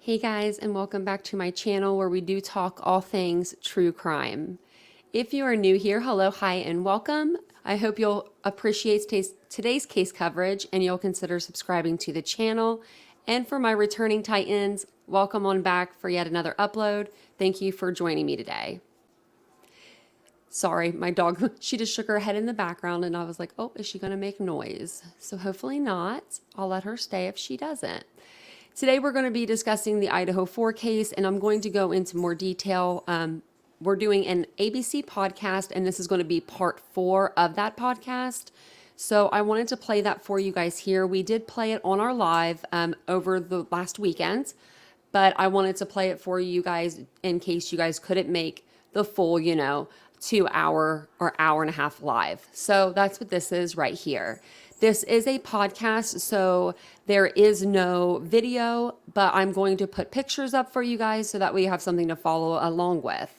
Hey guys, and welcome back to my channel where we do talk all things true crime. If you are new here, hello, hi, and welcome. I hope you'll appreciate today's case coverage and you'll consider subscribing to the channel. And for my returning Titans, welcome on back for yet another upload. Thank you for joining me today. Sorry, my dog, she just shook her head in the background and I was like, oh, is she gonna make noise? So hopefully not. I'll let her stay if she doesn't. Today we're going to be discussing the Idaho 4 case, and I'm going to go into more detail. We're doing an ABC podcast, and this is going to be part 4 of that podcast. So I wanted to play that for you guys here. We did play it on our live over the last weekend, but I wanted to play it for you guys in case you guys couldn't make the full, 2-hour or hour and a half live. So that's what this is right here. This is a podcast, so there is no video, but I'm going to put pictures up for you guys so that we have something to follow along with.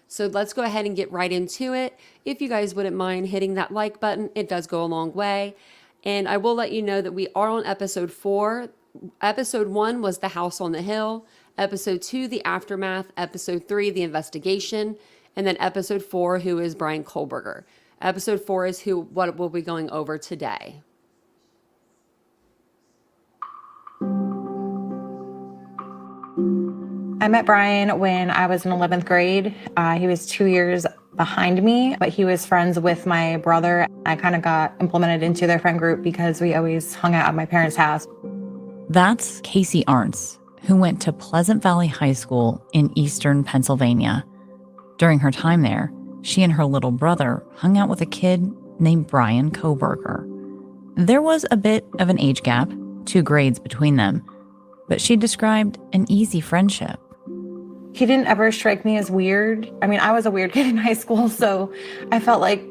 So let's go ahead and get right into it. If you guys wouldn't mind hitting that like button, it does go a long way. And I will let you know that we are on episode 4. Episode 1 was The House on the Hill. Episode 2, The Aftermath. Episode 3, The Investigation. And then episode 4, who is Bryan Kohberger. Episode 4 is what we'll be going over today. I met Bryan when I was in 11th grade. He was 2 years behind me, but he was friends with my brother. I kind of got implemented into their friend group because we always hung out at my parents' house. That's Casey Ernst, who went to Pleasant Valley High School in eastern Pennsylvania. During her time there, she and her little brother hung out with a kid named Bryan Kohberger. There was a bit of an age gap, 2 grades between them, but she described an easy friendship. He didn't ever strike me as weird. I mean, I was a weird kid in high school, so I felt like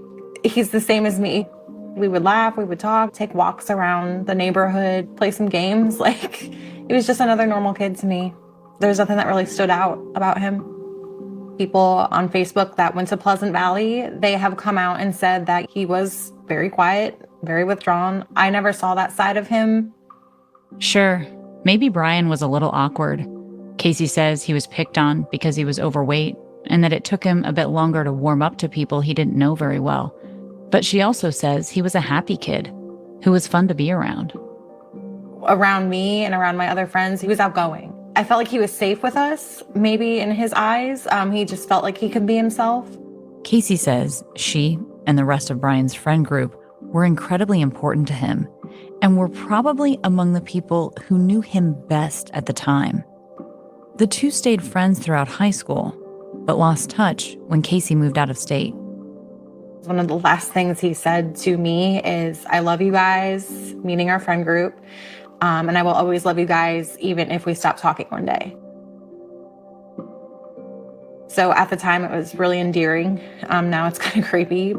he's the same as me. We would laugh, we would talk, take walks around the neighborhood, play some games. He was just another normal kid to me. There's nothing that really stood out about him. People on Facebook that went to Pleasant Valley, they have come out and said that he was very quiet, very withdrawn. I never saw that side of him. Sure, maybe Bryan was a little awkward. Casey says he was picked on because he was overweight and that it took him a bit longer to warm up to people he didn't know very well. But she also says he was a happy kid who was fun to be around. Around me and around my other friends, he was outgoing. I felt like he was safe with us, maybe in his eyes. He just felt like he could be himself. Casey says she and the rest of Bryan's friend group were incredibly important to him and were probably among the people who knew him best at the time. The two stayed friends throughout high school, but lost touch when Casey moved out of state. One of the last things he said to me is, "I love you guys," meaning our friend group. And I will always love you guys, even if we stop talking one day. So at the time, it was really endearing. Now it's kind of creepy.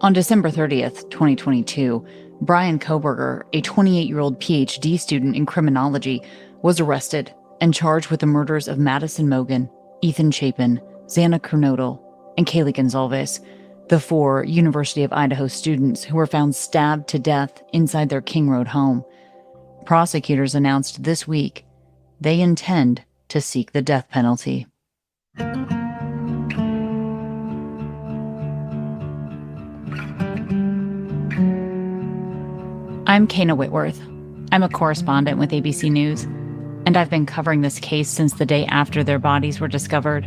On December 30th, 2022, Bryan Kohberger, a 28-year-old PhD student in criminology, was arrested and charged with the murders of Madison Mogen, Ethan Chapin, Xana Kernodle, and Kaylee Gonzalez, the 4 University of Idaho students who were found stabbed to death inside their King Road home. Prosecutors announced this week they intend to seek the death penalty. I'm Kana Whitworth. I'm a correspondent with ABC News, and I've been covering this case since the day after their bodies were discovered.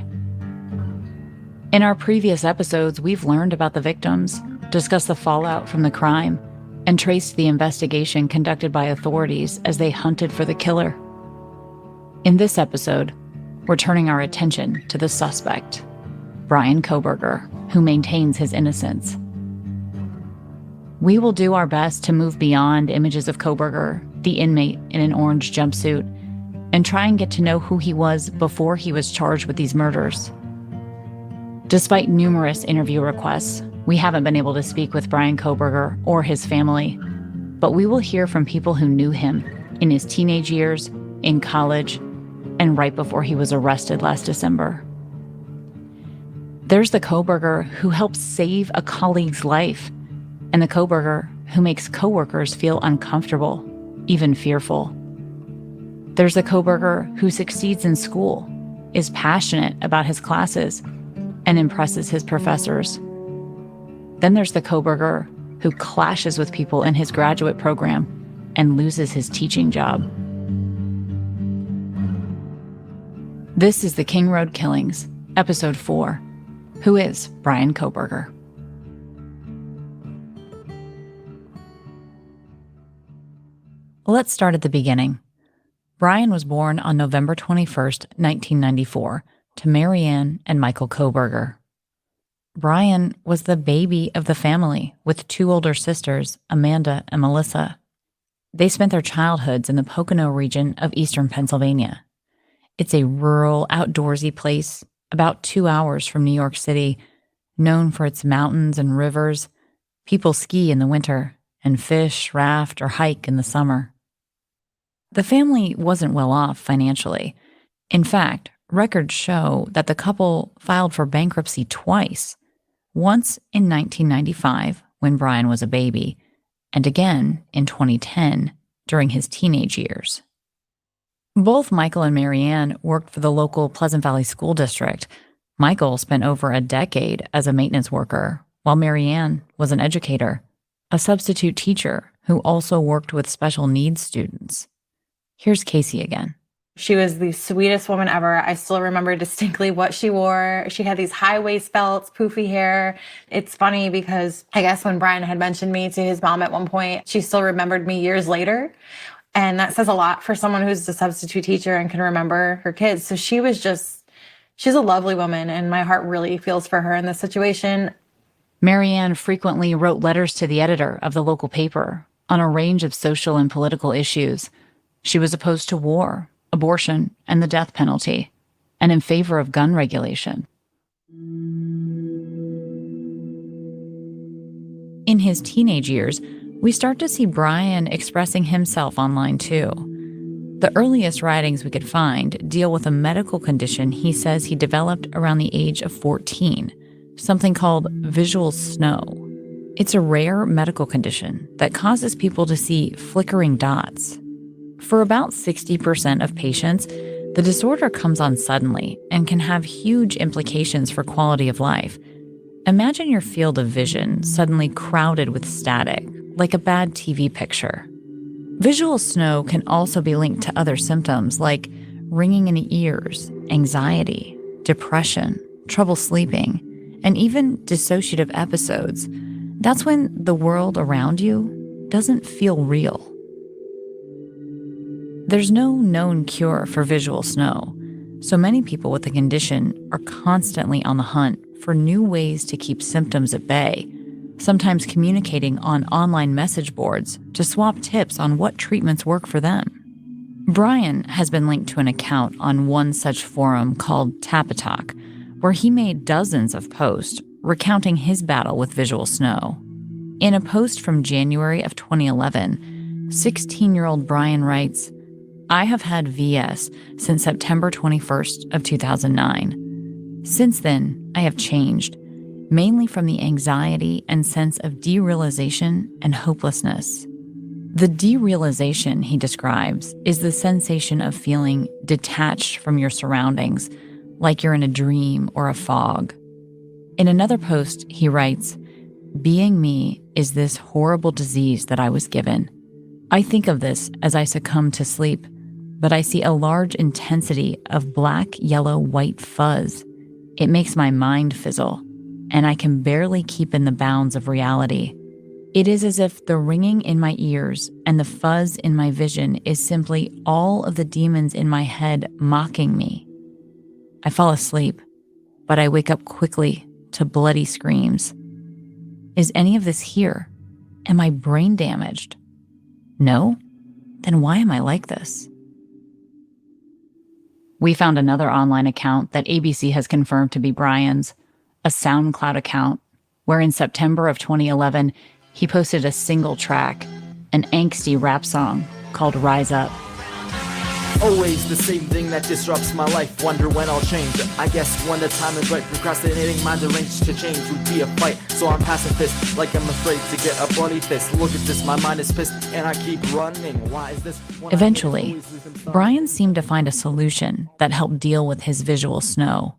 In our previous episodes, we've learned about the victims, discussed the fallout from the crime, and traced the investigation conducted by authorities as they hunted for the killer. In this episode, we're turning our attention to the suspect, Bryan Kohberger, who maintains his innocence. We will do our best to move beyond images of Kohberger, the inmate in an orange jumpsuit, and try and get to know who he was before he was charged with these murders. Despite numerous interview requests, we haven't been able to speak with Bryan Kohberger or his family, but we will hear from people who knew him in his teenage years, in college, and right before he was arrested last December. There's the Kohberger who helped save a colleague's life, and the Kohberger who makes coworkers feel uncomfortable, even fearful. There's the Kohberger who succeeds in school, is passionate about his classes, and impresses his professors. Then there's the Kohberger who clashes with people in his graduate program and loses his teaching job. This is the King Road Killings, Episode 4. Who is Bryan Kohberger? Let's start at the beginning. Bryan was born on November 21st, 1994, to Mary Ann and Michael Kohberger. Bryan was the baby of the family with two older sisters, Amanda and Melissa. They spent their childhoods in the Pocono region of eastern Pennsylvania. It's a rural, outdoorsy place about 2 hours from New York City, known for its mountains and rivers. People ski in the winter and fish, raft, or hike in the summer. The family wasn't well off financially. In fact, records show that the couple filed for bankruptcy twice, once in 1995 when Bryan was a baby, and again in 2010 during his teenage years. Both Michael and Mary Ann worked for the local Pleasant Valley School District. Michael spent over a decade as a maintenance worker, while Mary Ann was an educator, a substitute teacher who also worked with special needs students. Here's Casey again. She was the sweetest woman ever. I still remember distinctly what she wore. She had these high waist belts, poofy hair. It's funny because I guess when Bryan had mentioned me to his mom at one point, she still remembered me years later. And that says a lot for someone who's a substitute teacher and can remember her kids. So she's a lovely woman, and my heart really feels for her in this situation. Mary Ann frequently wrote letters to the editor of the local paper on a range of social and political issues. She was opposed to war, abortion, and the death penalty, and in favor of gun regulation. In his teenage years, we start to see Bryan expressing himself online too. The earliest writings we could find deal with a medical condition he says he developed around the age of 14, something called visual snow. It's a rare medical condition that causes people to see flickering dots. For about 60% of patients, the disorder comes on suddenly and can have huge implications for quality of life. Imagine your field of vision suddenly crowded with static, like a bad TV picture. Visual snow can also be linked to other symptoms like ringing in the ears, anxiety, depression, trouble sleeping, and even dissociative episodes. That's when the world around you doesn't feel real. There's no known cure for visual snow, so many people with the condition are constantly on the hunt for new ways to keep symptoms at bay, sometimes communicating on online message boards to swap tips on what treatments work for them. Bryan has been linked to an account on one such forum called Tapatalk, where he made dozens of posts recounting his battle with visual snow. In a post from January of 2011, 16-year-old Bryan writes, "I have had VS since September 21st of 2009. Since then, I have changed, mainly from the anxiety and sense of derealization and hopelessness." The derealization, he describes, is the sensation of feeling detached from your surroundings, like you're in a dream or a fog. In another post, he writes, "Being me is this horrible disease that I was given. I think of this as I succumb to sleep, but I see a large intensity of black, yellow, white fuzz. It makes my mind fizzle, and I can barely keep in the bounds of reality. It is as if the ringing in my ears and the fuzz in my vision is simply all of the demons in my head mocking me. I fall asleep, but I wake up quickly to bloody screams. Is any of this here? Am I brain damaged? No? Then why am I like this?" We found another online account that ABC has confirmed to be Bryan's, a SoundCloud account, where in September of 2011, he posted a single track, an angsty rap song called Rise Up. Always the same thing that disrupts my life. Wonder when I'll change. I guess when the time is right. Procrastinating, mind arranged to change would be a fight. So I'm pacifist, like I'm afraid to get a bloody fist. Look at this, my mind is pissed, and I keep running. Why is this? Eventually, Bryan seemed to find a solution that helped deal with his visual snow.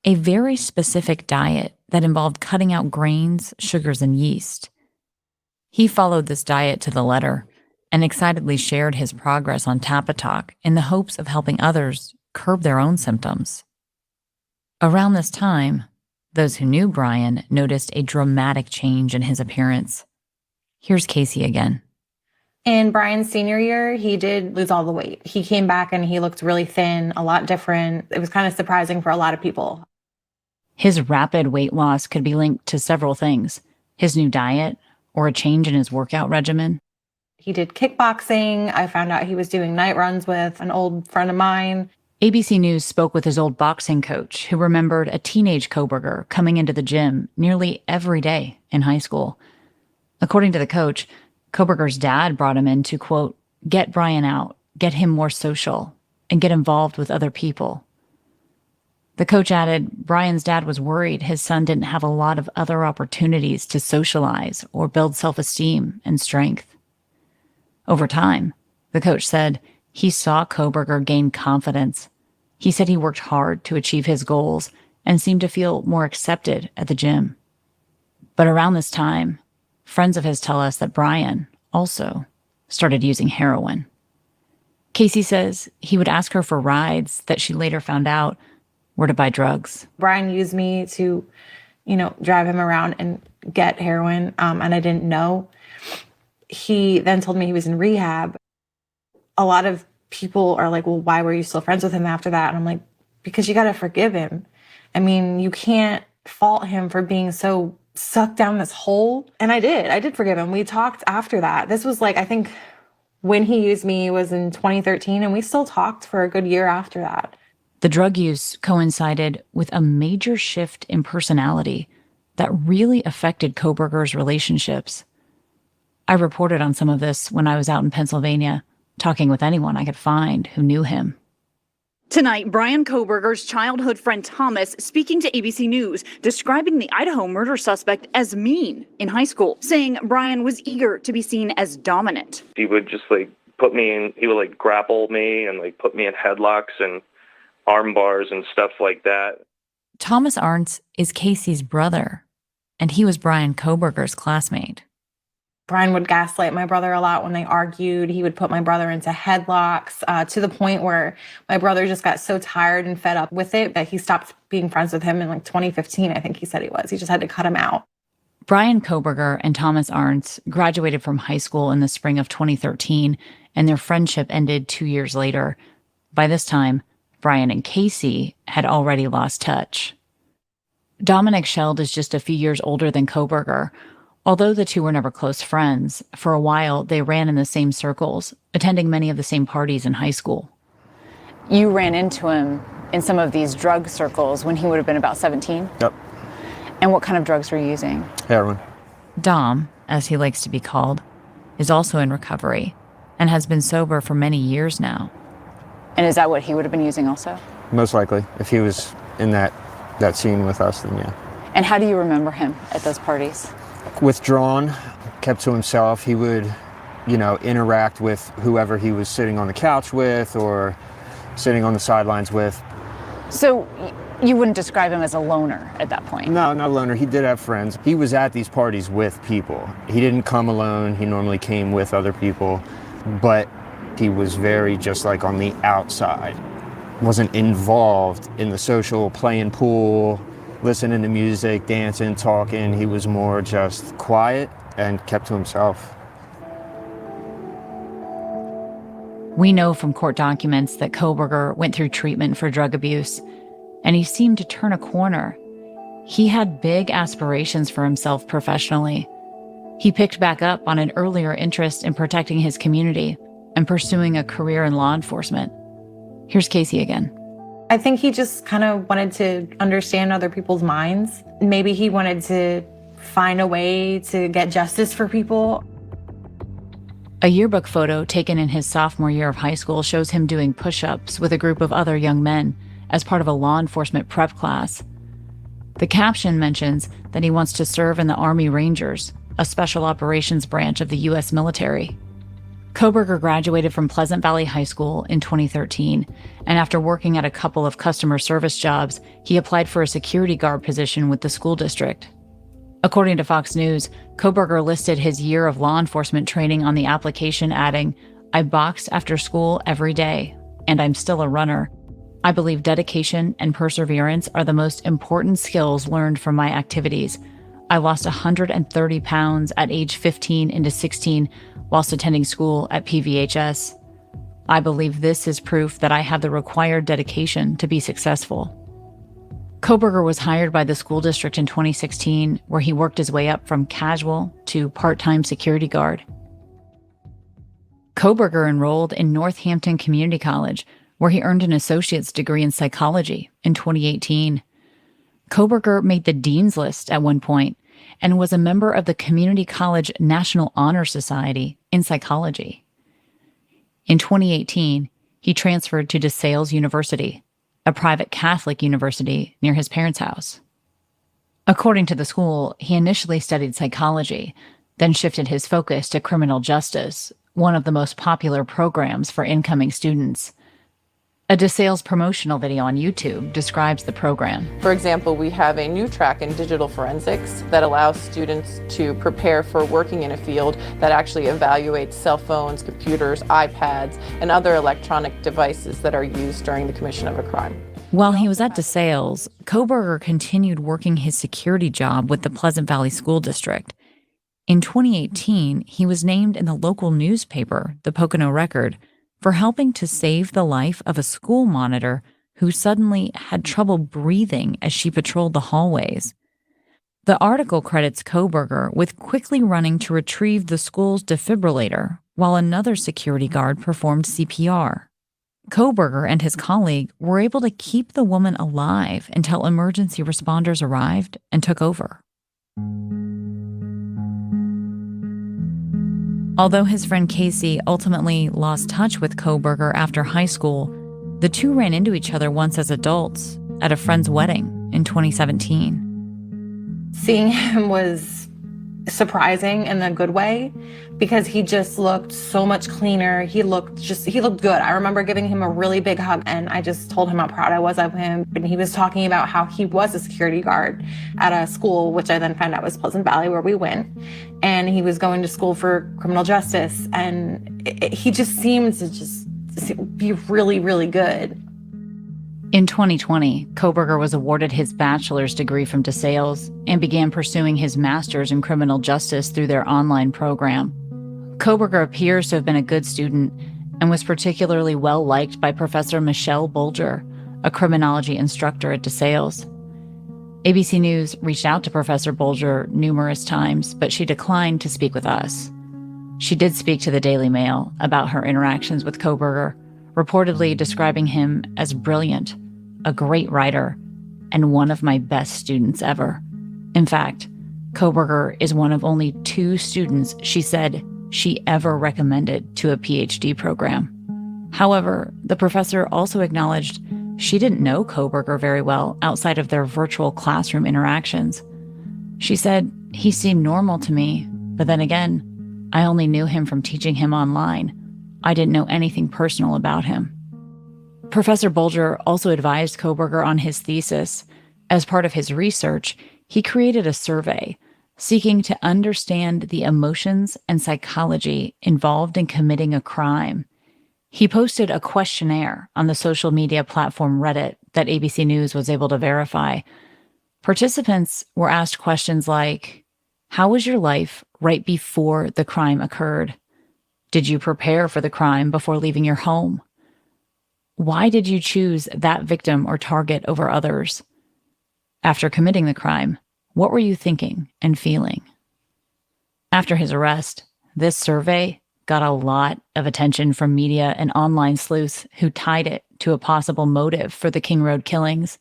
A very specific diet that involved cutting out grains, sugars, and yeast. He followed this diet to the letter and excitedly shared his progress on Tapatalk in the hopes of helping others curb their own symptoms. Around this time, those who knew Bryan noticed a dramatic change in his appearance. Here's Casey again. In Bryan's senior year, he did lose all the weight. He came back and he looked really thin, a lot different. It was kind of surprising for a lot of people. His rapid weight loss could be linked to several things: his new diet or a change in his workout regimen. He did kickboxing. I found out he was doing night runs with an old friend of mine. ABC News spoke with his old boxing coach, who remembered a teenage Kohberger coming into the gym nearly every day in high school. According to the coach, Kohberger's dad brought him in to, quote, get Bryan out, get him more social, and get involved with other people. The coach added Bryan's dad was worried his son didn't have a lot of other opportunities to socialize or build self-esteem and strength. Over time, the coach said he saw Kohberger gain confidence. He said he worked hard to achieve his goals and seemed to feel more accepted at the gym. But around this time, friends of his tell us that Bryan also started using heroin. Casey says he would ask her for rides that she later found out were to buy drugs. Bryan used me to, drive him around and get heroin, and I didn't know. He then told me he was in rehab. A lot of people are like, well, why were you still friends with him after that? And I'm like, because you got to forgive him. I mean, you can't fault him for being so sucked down this hole. And I did forgive him. We talked after that. This was I think when he used me was in 2013, and we still talked for a good year after that. The drug use coincided with a major shift in personality that really affected Kohberger's relationships. I reported on some of this when I was out in Pennsylvania, talking with anyone I could find who knew him. Tonight, Bryan Kohberger's childhood friend Thomas speaking to ABC News, describing the Idaho murder suspect as mean in high school, saying Bryan was eager to be seen as dominant. He would just put me in, he would grapple me and put me in headlocks and arm bars and stuff like that. Thomas Ernst is Casey's brother, and he was Bryan Kohberger's classmate. Bryan would gaslight my brother a lot when they argued. He would put my brother into headlocks to the point where my brother just got so tired and fed up with it that he stopped being friends with him in 2015, I think he said he was. He just had to cut him out. Bryan Kohberger and Thomas Ernst graduated from high school in the spring of 2013, and their friendship ended 2 years later. By this time, Bryan and Casey had already lost touch. Dominic Scheld is just a few years older than Kohberger. Although the two were never close friends, for a while they ran in the same circles, attending many of the same parties in high school. You ran into him in some of these drug circles when he would have been about 17? Yep. And what kind of drugs were you using? Heroin. Dom, as he likes to be called, is also in recovery and has been sober for many years now. And is that what he would have been using also? Most likely. If he was in that scene with us, then yeah. And how do you remember him at those parties? Withdrawn, kept to himself. He would, interact with whoever he was sitting on the couch with or sitting on the sidelines with. So you wouldn't describe him as a loner at that point? No, not a loner. He did have friends. He was at these parties with people. He didn't come alone. He normally came with other people. But he was very just on the outside. Wasn't involved in the social, playing pool, listening to music, dancing, talking. He was more just quiet and kept to himself. We know from court documents that Kohberger went through treatment for drug abuse, and he seemed to turn a corner. He had big aspirations for himself professionally. He picked back up on an earlier interest in protecting his community and pursuing a career in law enforcement. Here's Casey again. I think he just kind of wanted to understand other people's minds. Maybe he wanted to find a way to get justice for people. A yearbook photo taken in his sophomore year of high school shows him doing push-ups with a group of other young men as part of a law enforcement prep class. The caption mentions that he wants to serve in the Army Rangers, a special operations branch of the U.S. military. Kohberger graduated from Pleasant Valley High School in 2013, and after working at a couple of customer service jobs, he applied for a security guard position with the school district. According to Fox News, Kohberger listed his year of law enforcement training on the application, adding, "I boxed after school every day, and I'm still a runner. I believe dedication and perseverance are the most important skills learned from my activities. I lost 130 pounds at age 15 into 16 whilst attending school at PVHS. I believe this is proof that I have the required dedication to be successful." Kohberger was hired by the school district in 2016, where he worked his way up from casual to part-time security guard. Kohberger enrolled in Northampton Community College, where he earned an associate's degree in psychology in 2018. Kohberger made the dean's list at one point and was a member of the Community College National Honor Society in psychology. In 2018, he transferred to DeSales University, a private Catholic university near his parents' house. According to the school, he initially studied psychology, then shifted his focus to criminal justice, one of the most popular programs for incoming students. A DeSales promotional video on YouTube describes the program. For example, we have a new track in digital forensics that allows students to prepare for working in a field that actually evaluates cell phones, computers, iPads, and other electronic devices that are used during the commission of a crime. While he was at DeSales, Kohberger continued working his security job with the Pleasant Valley School District. In 2018, he was named in the local newspaper, the Pocono Record, for helping to save the life of a school monitor who suddenly had trouble breathing as she patrolled the hallways. The article credits Kohberger with quickly running to retrieve the school's defibrillator while another security guard performed CPR. Kohberger and his colleague were able to keep the woman alive until emergency responders arrived and took over. Although his friend Casey ultimately lost touch with Kohberger after high school, the two ran into each other once as adults at a friend's wedding in 2017. Seeing him was surprising in a good way because he just looked so much cleaner. He looked good. I remember giving him a really big hug and I just told him how proud I was of him. And he was talking about how he was a security guard at a school, which I then found out was Pleasant Valley, where we went. And he was going to school for criminal justice. And he just seemed to just be really, really good. In 2020, Kohberger was awarded his bachelor's degree from DeSales and began pursuing his master's in criminal justice through their online program. Kohberger appears to have been a good student and was particularly well-liked by Professor Michelle Bulger, a criminology instructor at DeSales. ABC News reached out to Professor Bulger numerous times, but she declined to speak with us. She did speak to the Daily Mail about her interactions with Kohberger, reportedly describing him as brilliant, a great writer, and one of my best students ever. In fact, Kohberger is one of only 2 students she said she ever recommended to a PhD program. However, the professor also acknowledged she didn't know Kohberger very well outside of their virtual classroom interactions. She said, "He seemed normal to me, but then again, I only knew him from teaching him online. I didn't know anything personal about him." Professor Bulger also advised Kohberger on his thesis. As part of his research, he created a survey seeking to understand the emotions and psychology involved in committing a crime. He posted a questionnaire on the social media platform Reddit that ABC News was able to verify. Participants were asked questions like, how was your life right before the crime occurred? Did you prepare for the crime before leaving your home? Why did you choose that victim or target over others? After committing the crime, what were you thinking and feeling? After his arrest, this survey got a lot of attention from media and online sleuths who tied it to a possible motive for the King Road killings,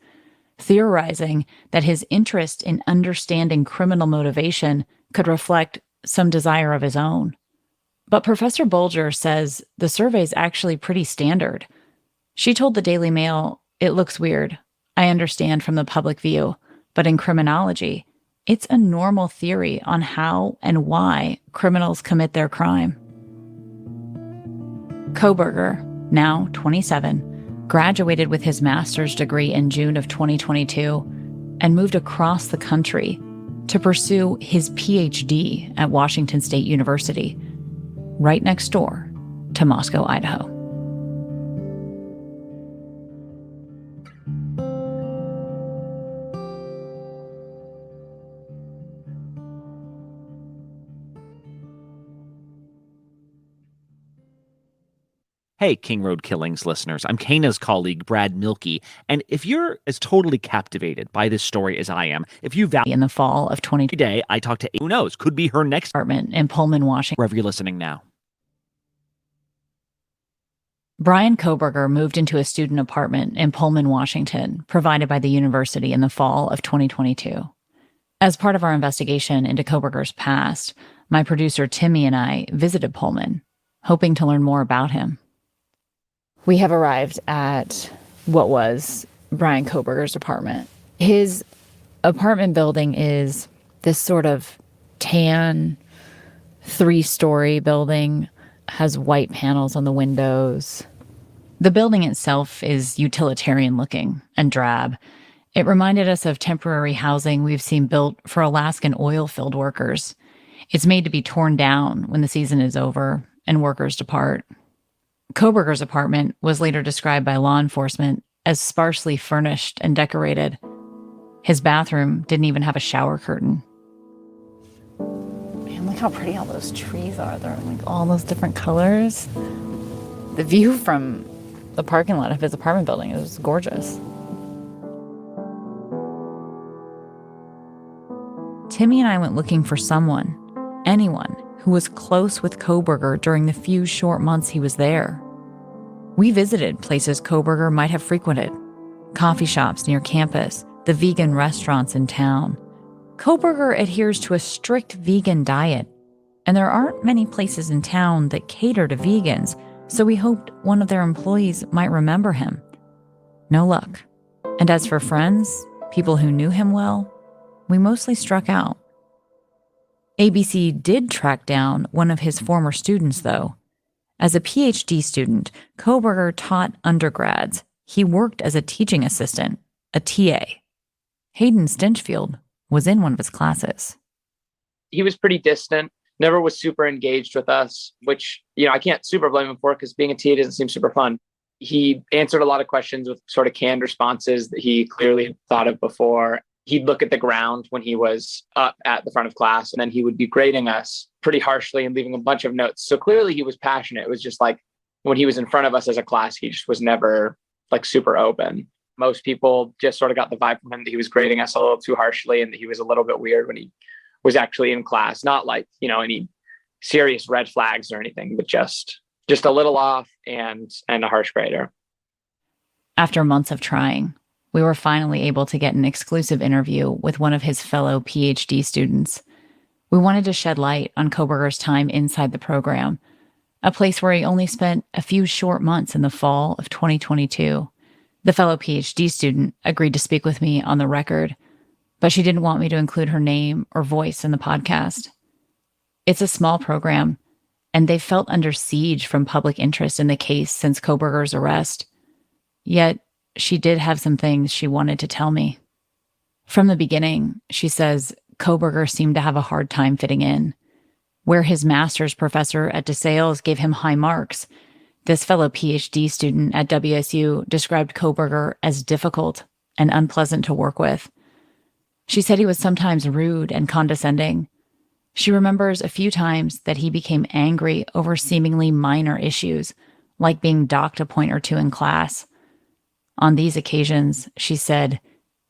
theorizing that his interest in understanding criminal motivation could reflect some desire of his own. But Professor Bulger says the survey is actually pretty standard. She told the Daily Mail, "It looks weird. I understand from the public view, but in criminology, it's a normal theory on how and why criminals commit their crime." Kohberger, now 27, graduated with his master's degree in June of 2022 and moved across the country to pursue his PhD at Washington State University, right next door to Moscow, Idaho. Hey, King Road Killings listeners, I'm Kana's colleague, Brad Milkey, and if you're as totally captivated by this story as I am, if you value In the fall of 2020, today, I talked to, who knows, could be her next apartment in Pullman, Washington. wherever you're listening now. Bryan Kohberger moved into a student apartment in Pullman, Washington, provided by the university in the fall of 2022. As part of our investigation into Kohberger's past, my producer Timmy and I visited Pullman, hoping to learn more about him. We have arrived at what was Bryan Kohberger's apartment. His apartment building is this sort of tan, 3-story building, has white panels on the windows. The building itself is utilitarian looking and drab. It reminded us of temporary housing we've seen built for Alaskan oil field workers. It's made to be torn down when the season is over and workers depart. Kohberger's apartment was later described by law enforcement as sparsely furnished and decorated. His bathroom didn't even have a shower curtain. Man, look how pretty all those trees are. They're like all those different colors. The view from the parking lot of his apartment building is gorgeous. Timmy and I went looking for someone, anyone, who was close with Kohberger during the few short months he was there. We visited places Kohberger might have frequented, coffee shops near campus, the vegan restaurants in town. Kohberger adheres to a strict vegan diet, and there aren't many places in town that cater to vegans, so we hoped one of their employees might remember him. No luck. And as for friends, people who knew him well, we mostly struck out. ABC did track down one of his former students, though. As a PhD student, Kohberger taught undergrads. He worked as a teaching assistant, a TA. Hayden Stinchfield was in one of his classes. He was pretty distant, never was super engaged with us, which, I can't super blame him for because being a TA doesn't seem super fun. He answered a lot of questions with sort of canned responses that he clearly had thought of before. He'd look at the ground when he was up at the front of class, and then he would be grading us pretty harshly and leaving a bunch of notes. So clearly he was passionate. It was just like when he was in front of us as a class, he just was never like super open. Most people just sort of got the vibe from him that he was grading us a little too harshly and that he was a little bit weird when he was actually in class. Not like, any serious red flags or anything, but just a little off and a harsh grader. After months of trying, we were finally able to get an exclusive interview with one of his fellow PhD students. We wanted to shed light on Kohberger's time inside the program, a place where he only spent a few short months in the fall of 2022. The fellow PhD student agreed to speak with me on the record, but she didn't want me to include her name or voice in the podcast. It's a small program, and they felt under siege from public interest in the case since Kohberger's arrest. Yet, she did have some things she wanted to tell me. From the beginning, she says, Kohberger seemed to have a hard time fitting in. Where his master's professor at DeSales gave him high marks, this fellow PhD student at WSU described Kohberger as difficult and unpleasant to work with. She said he was sometimes rude and condescending. She remembers a few times that he became angry over seemingly minor issues, like being docked a point or two in class. On these occasions, she said,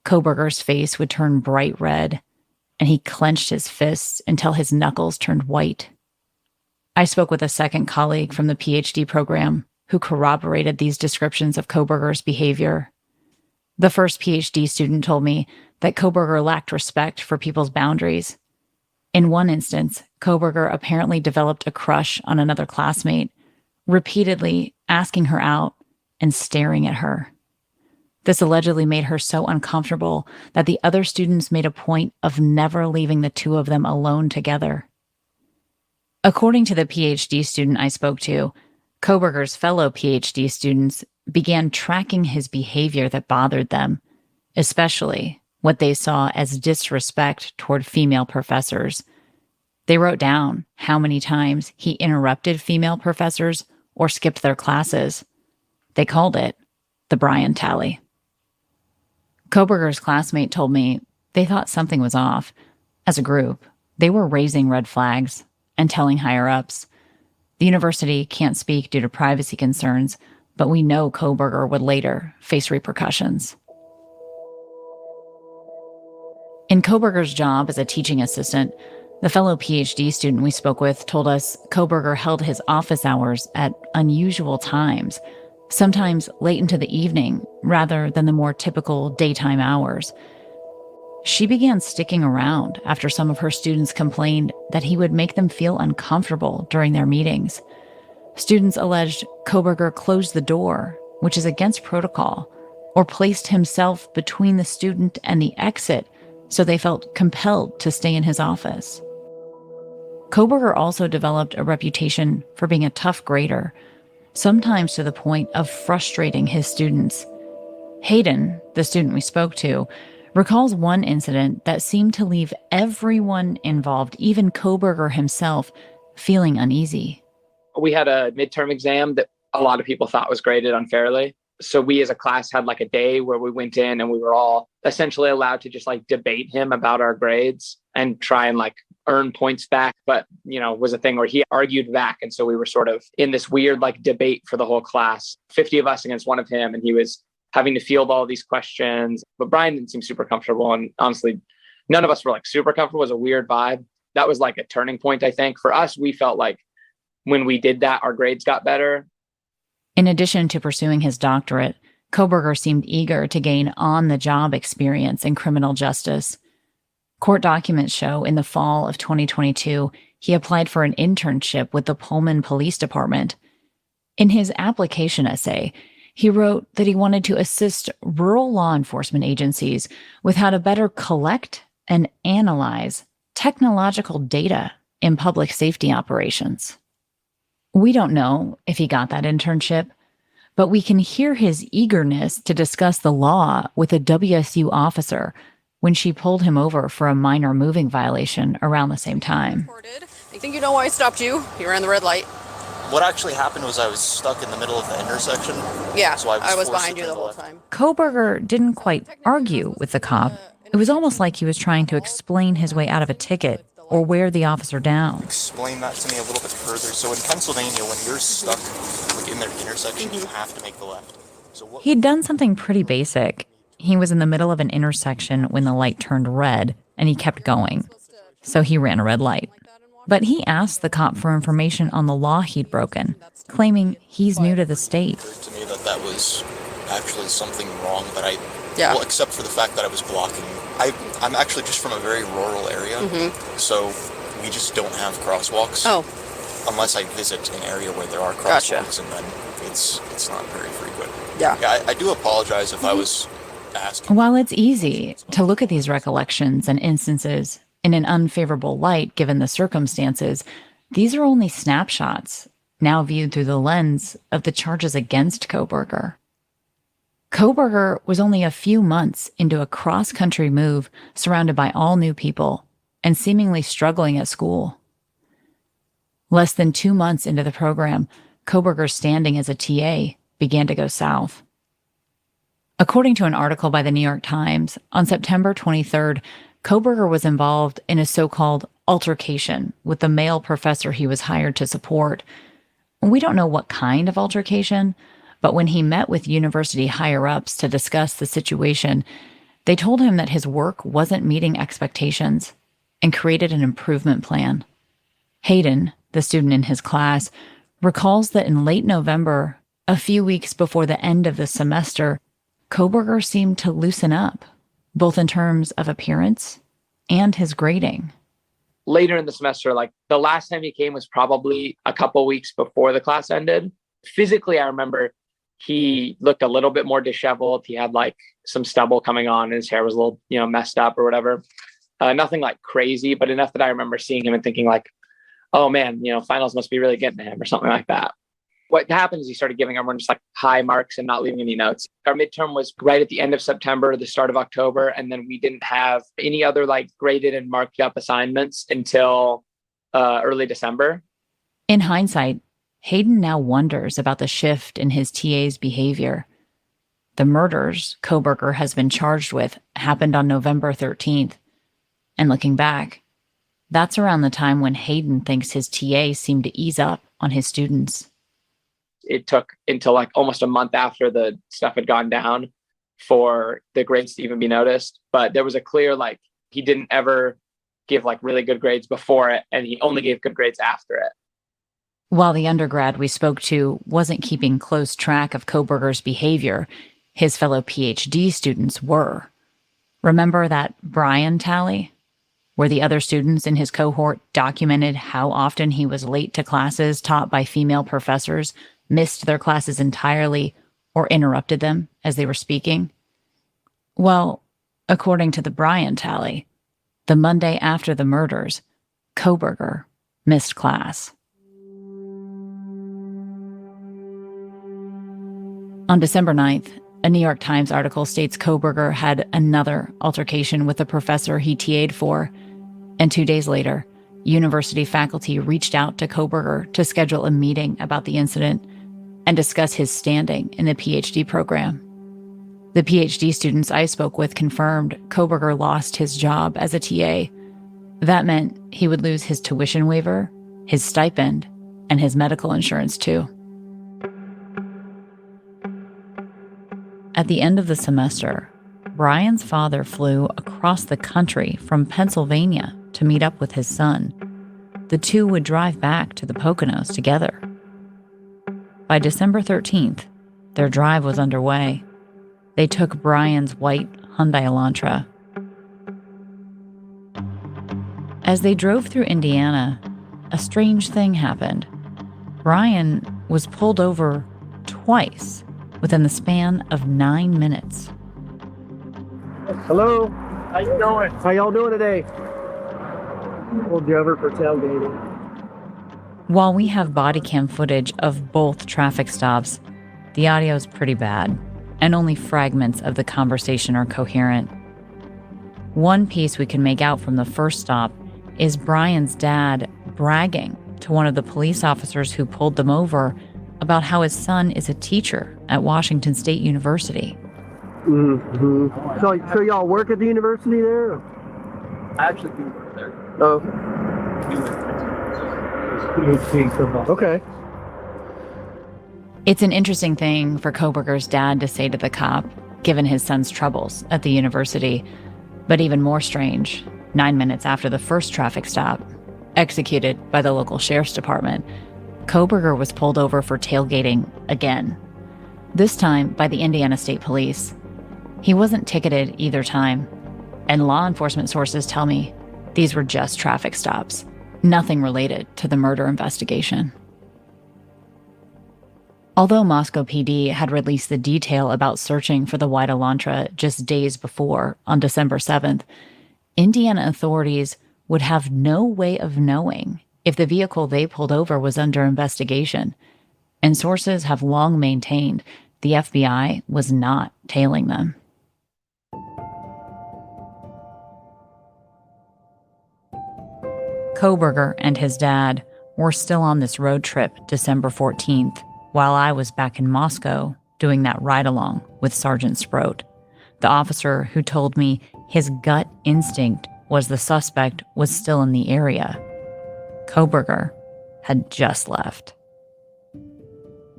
Kohberger's face would turn bright red, and he clenched his fists until his knuckles turned white. I spoke with a second colleague from the PhD program who corroborated these descriptions of Kohberger's behavior. The first PhD student told me that Kohberger lacked respect for people's boundaries. In one instance, Kohberger apparently developed a crush on another classmate, repeatedly asking her out and staring at her. This allegedly made her so uncomfortable that the other students made a point of never leaving the two of them alone together. According to the PhD student I spoke to, Kohberger's fellow PhD students began tracking his behavior that bothered them, especially what they saw as disrespect toward female professors. They wrote down how many times he interrupted female professors or skipped their classes. They called it the Bryan tally. Kohberger's classmate told me they thought something was off. As a group, they were raising red flags and telling higher-ups. The university can't speak due to privacy concerns, but we know Kohberger would later face repercussions. In Kohberger's job as a teaching assistant, the fellow PhD student we spoke with told us Kohberger held his office hours at unusual times, sometimes late into the evening rather than the more typical daytime hours. She began sticking around after some of her students complained that he would make them feel uncomfortable during their meetings. Students alleged Kohberger closed the door, which is against protocol, or placed himself between the student and the exit so they felt compelled to stay in his office. Kohberger also developed a reputation for being a tough grader, sometimes to the point of frustrating his students. Hayden, the student we spoke to, recalls one incident that seemed to leave everyone involved, even Kohberger himself, feeling uneasy. We had a midterm exam that a lot of people thought was graded unfairly. So we as a class had like a day where we went in and we were all essentially allowed to just like debate him about our grades and try and like earn points back. But, it was a thing where he argued back. And so we were sort of in this weird like debate for the whole class, 50 of us against one of him. And he was having to field all these questions. But Bryan didn't seem super comfortable. And honestly, none of us were like super comfortable. It was a weird vibe. That was like a turning point, I think. For us, we felt like when we did that, our grades got better. In addition to pursuing his doctorate, Kohberger seemed eager to gain on-the-job experience in criminal justice. Court documents show in the fall of 2022, he applied for an internship with the Pullman Police Department. In his application essay, he wrote that he wanted to assist rural law enforcement agencies with how to better collect and analyze technological data in public safety operations. We don't know if he got that internship, but we can hear his eagerness to discuss the law with a WSU officer when she pulled him over for a minor moving violation around the same time. I think you know why I stopped you. You ran the red light. What actually happened was I was stuck in the middle of the intersection. Yeah, so I was behind you the whole time. Kohberger didn't quite argue with the cop. It was almost like he was trying to explain his way out of a ticket or wear the officer down. Explain that to me a little bit further. So in Pennsylvania, when you're stuck like in their intersection, you have to make the left. So He'd done something pretty basic. He was in the middle of an intersection when the light turned red, and he kept going. So he ran a red light. But he asked the cop for information on the law he'd broken, claiming he's new to the state. It occurred to me that that was actually something wrong, but Yeah. except for the fact that I was blocking. I'm actually just from a very rural area, so we just don't have crosswalks. Oh. Unless I visit an area where there are crosswalks, and then it's not very frequent. Yeah. I do apologize if I was asking. While it's easy to look at these recollections and instances in an unfavorable light given the circumstances, these are only snapshots, now viewed through the lens of the charges against Kohberger. Kohberger was only a few months into a cross-country move surrounded by all new people and seemingly struggling at school. Less than 2 months into the program, Kohberger's standing as a TA began to go south. According to an article by the New York Times, on September 23rd, Kohberger was involved in a so-called altercation with the male professor he was hired to support. We don't know what kind of altercation, but when he met with university higher-ups to discuss the situation, they told him that his work wasn't meeting expectations and created an improvement plan. Hayden, the student in his class, recalls that in late November, a few weeks before the end of the semester, Kohberger seemed to loosen up, both in terms of appearance and his grading. later in the semester, like the last time he came was probably a couple weeks before the class ended. Physically, I remember he looked a little bit more disheveled. He had like some stubble coming on. His hair was a little, messed up or whatever. Nothing like crazy, but enough that I remember seeing him and thinking like, oh man, finals must be really getting to him or something like that. What happens is he started giving everyone just like high marks and not leaving any notes. Our midterm was right at the end of September, the start of October. And then we didn't have any other like graded and marked up assignments until early December. In hindsight, Hayden now wonders about the shift in his TA's behavior. The murders Kohberger has been charged with happened on November 13th. And looking back, that's around the time when Hayden thinks his TA seemed to ease up on his students. It took until like almost a month after the stuff had gone down for the grades to even be noticed. But there was a clear, like, he didn't ever give like really good grades before it, and he only gave good grades after it. While the undergrad we spoke to wasn't keeping close track of Kohberger's behavior, his fellow PhD students were. Remember that Bryan tally, where the other students in his cohort documented how often he was late to classes taught by female professors, missed their classes entirely, or interrupted them as they were speaking? Well, according to the Bryan tally, the Monday after the murders, Kohberger missed class. On December 9th, a New York Times article states Kohberger had another altercation with a professor he TA'd for, and 2 days later, university faculty reached out to Kohberger to schedule a meeting about the incident and discuss his standing in the PhD program. The PhD students I spoke with confirmed Kohberger lost his job as a TA. That meant he would lose his tuition waiver, his stipend, and his medical insurance too. At the end of the semester, Bryan's father flew across the country from Pennsylvania to meet up with his son. The two would drive back to the Poconos together. By December 13th, their drive was underway. They took Bryan's white Hyundai Elantra. As they drove through Indiana, a strange thing happened. Bryan was pulled over twice within the span of 9 minutes. Hello. How you doing? How y'all doing today? Pulled you over for tailgating. While we have body cam footage of both traffic stops, the audio is pretty bad, and only fragments of the conversation are coherent. One piece we can make out from the first stop is Bryan's dad bragging to one of the police officers who pulled them over about how his son is a teacher at Washington State University. Mm-hmm. So y'all work at the university there? I actually do work there. Oh. Okay. It's an interesting thing for Kohberger's dad to say to the cop, given his son's troubles at the university. But even more strange, 9 minutes after the first traffic stop, executed by the local sheriff's department, Kohberger was pulled over for tailgating again. This time by the Indiana State Police. He wasn't ticketed either time, and law enforcement sources tell me these were just traffic stops, nothing related to the murder investigation. Although Moscow PD had released the detail about searching for the white Elantra just days before, on December 7th, Indiana authorities would have no way of knowing if the vehicle they pulled over was under investigation, and sources have long maintained the FBI was not tailing them. Kohberger and his dad were still on this road trip December 14th, while I was back in Moscow doing that ride-along with Sergeant Sproat, the officer who told me his gut instinct was the suspect was still in the area. Kohberger had just left.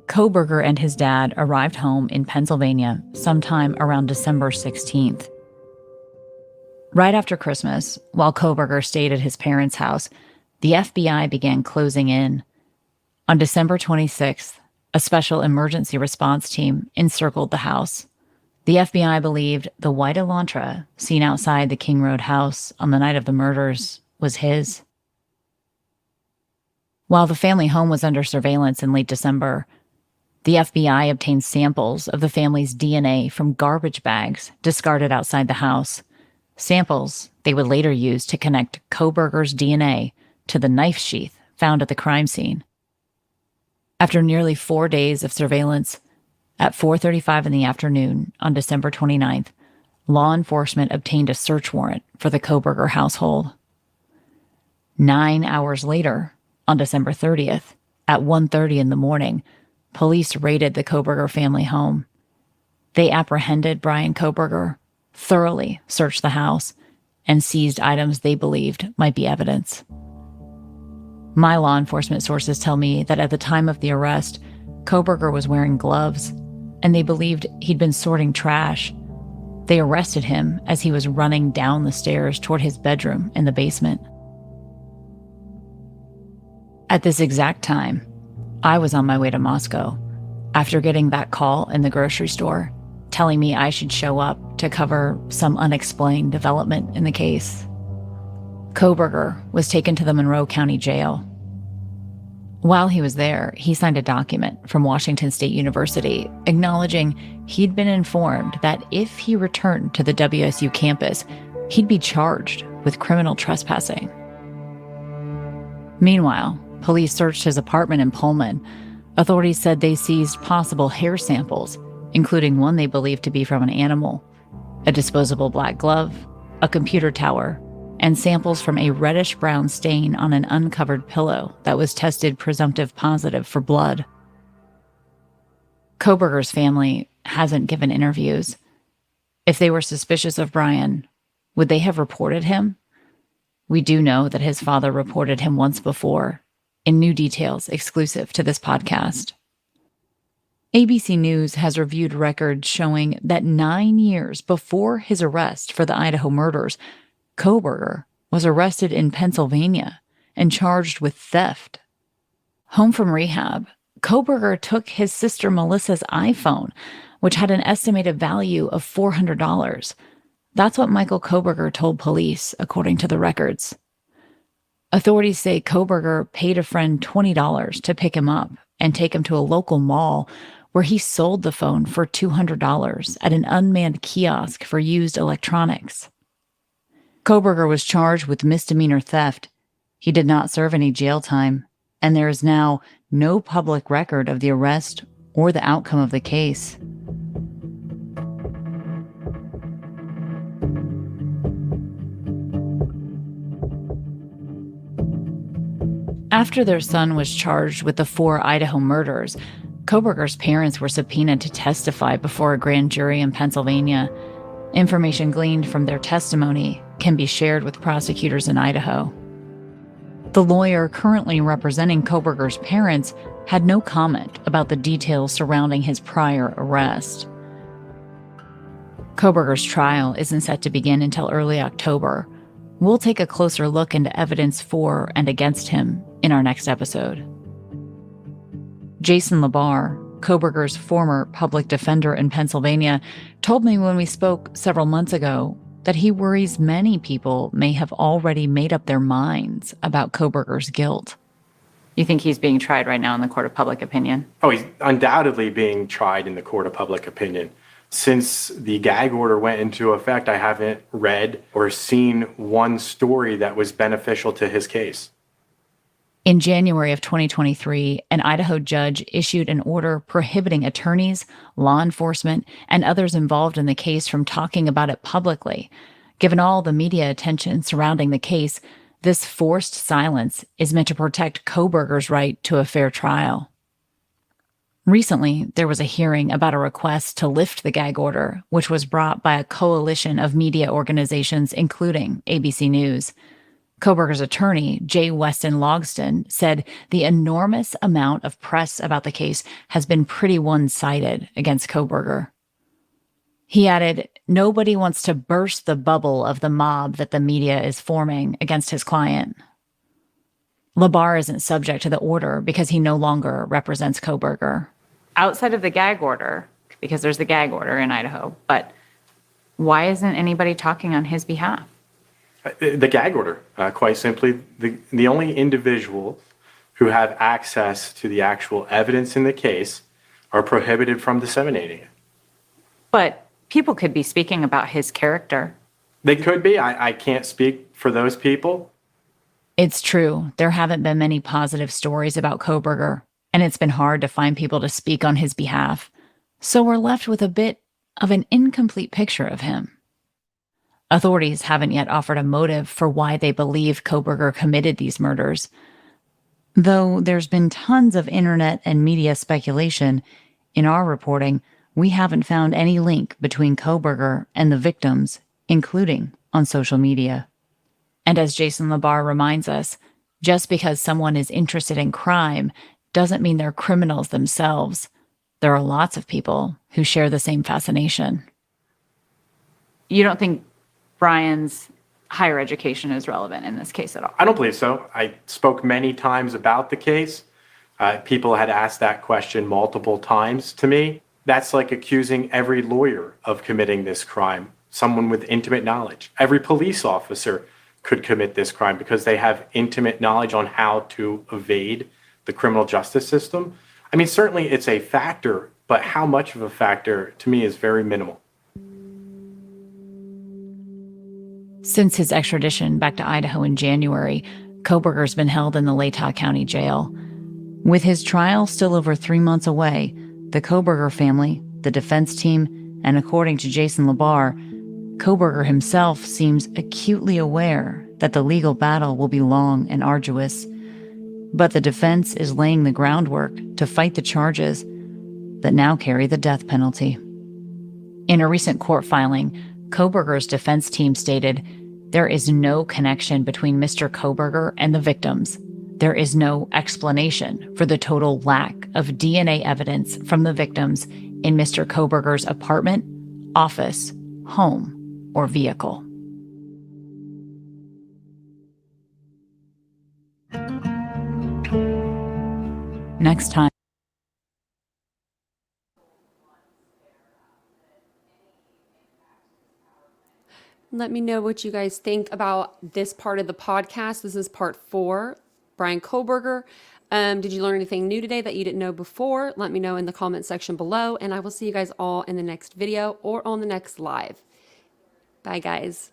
Kohberger and his dad arrived home in Pennsylvania sometime around December 16th. Right after Christmas, while Kohberger stayed at his parents' house, the FBI began closing in. On December 26th, a special emergency response team encircled the house. The FBI believed the white Elantra seen outside the King Road house on the night of the murders was his. While the family home was under surveillance in late December, the FBI obtained samples of the family's DNA from garbage bags discarded outside the house. Samples they would later use to connect Kohberger's DNA to the knife sheath found at the crime scene. After nearly 4 days of surveillance, at 4:35 in the afternoon on December 29th, law enforcement obtained a search warrant for the Kohberger household. 9 hours later, on December 30th, at 1:30 in the morning, police raided the Kohberger family home. They apprehended Bryan Kohberger, thoroughly searched the house, and seized items they believed might be evidence. My law enforcement sources tell me that at the time of the arrest, Kohberger was wearing gloves, and they believed he'd been sorting trash. They arrested him as he was running down the stairs toward his bedroom in the basement. At this exact time, I was on my way to Moscow after getting that call in the grocery store telling me I should show up to cover some unexplained development in the case. Kohberger was taken to the Monroe County Jail. While he was there, he signed a document from Washington State University acknowledging he'd been informed that if he returned to the WSU campus, he'd be charged with criminal trespassing. Meanwhile, police searched his apartment in Pullman. Authorities said they seized possible hair samples, including one they believed to be from an animal, a disposable black glove, a computer tower, and samples from a reddish-brown stain on an uncovered pillow that was tested presumptive positive for blood. Kohberger's family hasn't given interviews. If they were suspicious of Bryan, would they have reported him? We do know that his father reported him once before, in new details exclusive to this podcast. ABC News has reviewed records showing that 9 years before his arrest for the Idaho murders, Kohberger was arrested in Pennsylvania and charged with theft. Home from rehab, Kohberger took his sister Melissa's iPhone, which had an estimated value of $400. That's what Michael Kohberger told police, according to the records. Authorities say Kohberger paid a friend $20 to pick him up and take him to a local mall where he sold the phone for $200 at an unmanned kiosk for used electronics. Kohberger was charged with misdemeanor theft. He did not serve any jail time, and there is now no public record of the arrest or the outcome of the case. After their son was charged with the 4 Idaho murders, Kohberger's parents were subpoenaed to testify before a grand jury in Pennsylvania. Information gleaned from their testimony can be shared with prosecutors in Idaho. The lawyer currently representing Kohberger's parents had no comment about the details surrounding his prior arrest. Kohberger's trial isn't set to begin until early October. We'll take a closer look into evidence for and against him in our next episode. Jason Labar, Kohberger's former public defender in Pennsylvania, told me when we spoke several months ago that he worries many people may have already made up their minds about Kohberger's guilt. You think he's being tried right now in the court of public opinion? Oh, he's undoubtedly being tried in the court of public opinion. Since the gag order went into effect, I haven't read or seen one story that was beneficial to his case. In January of 2023, an Idaho judge issued an order prohibiting attorneys, law enforcement, and others involved in the case from talking about it publicly. Given all the media attention surrounding the case, this forced silence is meant to protect Kohberger's right to a fair trial. Recently, there was a hearing about a request to lift the gag order, which was brought by a coalition of media organizations, including ABC News. Kohberger's attorney, J. Weston Logston, said the enormous amount of press about the case has been pretty one-sided against Kohberger. He added, nobody wants to burst the bubble of the mob that the media is forming against his client. Labar isn't subject to the order because he no longer represents Kohberger. Outside of the gag order, because there's the gag order in Idaho, but why isn't anybody talking on his behalf? The gag order, quite simply, the only individuals who have access to the actual evidence in the case are prohibited from disseminating it. But people could be speaking about his character. They could be. I can't speak for those people. It's true. There haven't been many positive stories about Kohberger, and it's been hard to find people to speak on his behalf. So we're left with a bit of an incomplete picture of him. Authorities haven't yet offered a motive for why they believe Kohberger committed these murders. Though there's been tons of internet and media speculation, in our reporting, we haven't found any link between Kohberger and the victims, including on social media. And as Jason Labar reminds us, just because someone is interested in crime doesn't mean they're criminals themselves. There are lots of people who share the same fascination. You don't think Bryan's higher education is relevant in this case at all? I don't believe so. I spoke many times about the case. People had asked that question multiple times to me. That's like accusing every lawyer of committing this crime, someone with intimate knowledge. Every police officer could commit this crime because they have intimate knowledge on how to evade the criminal justice system. I mean, certainly it's a factor, but how much of a factor to me is very minimal. Since his extradition back to Idaho in January, Kohberger's been held in the Latah County Jail. With his trial still over 3 months away, the Coburger family, the defense team, and according to Jason Labar, Kohberger himself seems acutely aware that the legal battle will be long and arduous. But the defense is laying the groundwork to fight the charges that now carry the death penalty. In a recent court filing, Kohberger's defense team stated, "There is no connection between Mr. Kohberger and the victims. There is no explanation for the total lack of DNA evidence from the victims in Mr. Kohberger's apartment, office, home, or vehicle." Next time. Let me know what you guys think about this part of the podcast. This is part 4, Bryan Kohberger. Did you learn anything new today that you didn't know before? Let me know in the comment section below, and I will see you guys all in the next video or on the next live. Bye, guys.